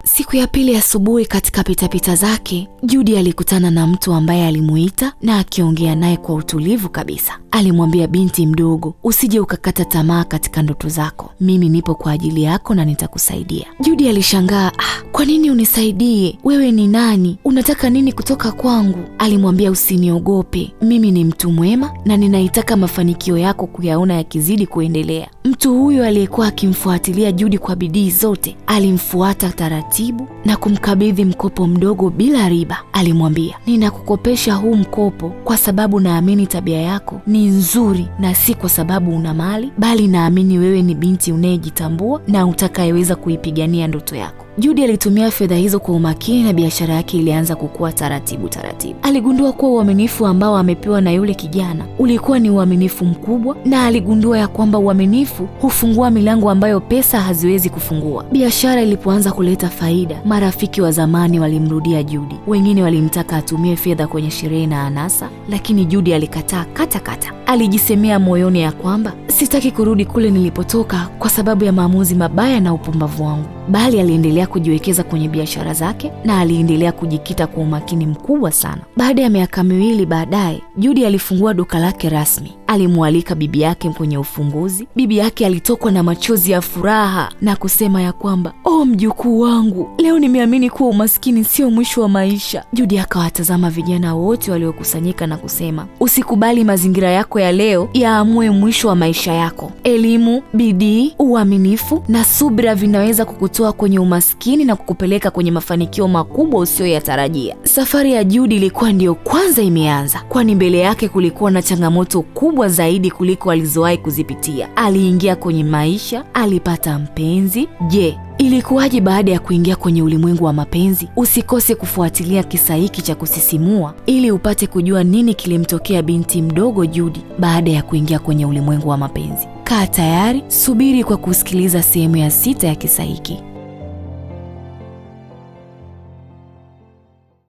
Siku ya pili asubuhi katika pitapita zake, Judy alikutana na mtu ambaye alimuita na akiongea naye kwa utulivu kabisa. Alimwambia binti mdogo, usije ukakata tamaa katika ndoto zako. Mimi nipo kwa ajili yako na nitakusaidia. Judy alishangaa, kwa nini unisaidie? Wewe ni nani? Unataka nini kutoka kwangu? Alimwambia, usiniogope. Mimi ni mtu mwema na ninaitaka mafanikio yako kuyaona yakizidi kuendelea. Mtu huyo aliyekuwa akimfuatilia Judy kwa bidii zote, alimfuata taratibu na kumkabidhi mkopo mdogo bila riba. Alimwambia, ninakukopesha huu mkopo kwa sababu naamini tabia yako ni nzuri na si kwa sababu una mali, bali naamini wewe ni binti unayejitambua na utakayeweza kuipigania ndoto yako. Judy alitumia fedha hizo kwa umakini na biashara yake ilianza kukua taratibu. Aligundua kuwa uaminifu ambao amepewa na yule kijana ulikuwa ni uaminifu mkubwa, na aligundua ya kwamba uaminifu hufungua milango ambayo pesa haziwezi kufungua. Biashara ilipoanza kuleta faida, marafiki wa zamani walimrudia Judy. Wengine walimtaka atumie fedha kwenye sherehe na anasa, lakini Judy alikataa kata. Alijisemea moyoni ya kwamba sitaki kurudi kule nilipotoka kwa sababu ya maamuzi mabaya na upumbavu wangu. Bali aliendelea kujiwekeza kwenye biashara zake na aliendelea kujikita kwa umakini mkubwa sana. Baada ya miaka 2 baadaye, Judy alifungua duka lake rasmi. Alimwalika bibi yake kwenye ufunguzi. Bibi yake alitokwa na machozi ya furaha na kusema ya kwamba, mjukuu wangu, leo nimeamini kuwa umaskini sio mwisho wa maisha. Judy akawatazama vijana wote waliokusanyika na kusema, usikubali mazingira yako ya leo yaamue mwisho wa maisha yako. Elimu, bidii, uaminifu na subira vinaweza kukutoa kwenye umaskini na kukupeleka kwenye mafanikio makubwa usiyoyatarajia. Safari ya Judy ilikuwa ndiyo kwanza imeanza, kwani mbele yake kulikuwa na changamoto kubwa zaidi kuliko alizowahi kuzipitia. Aliingia kwenye maisha, alipata mpenzi. Je, ilikuwaje baada ya kuingia kwenye ulimwengu wa mapenzi? Usikose kufuatilia kisa hiki cha kusisimua ili upate kujua nini kilimtokea binti mdogo Judy baada ya kuingia kwenye ulimwengu wa mapenzi. Kaa tayari, subiri kwa kusikiliza sehemu ya 6 ya kisa hiki.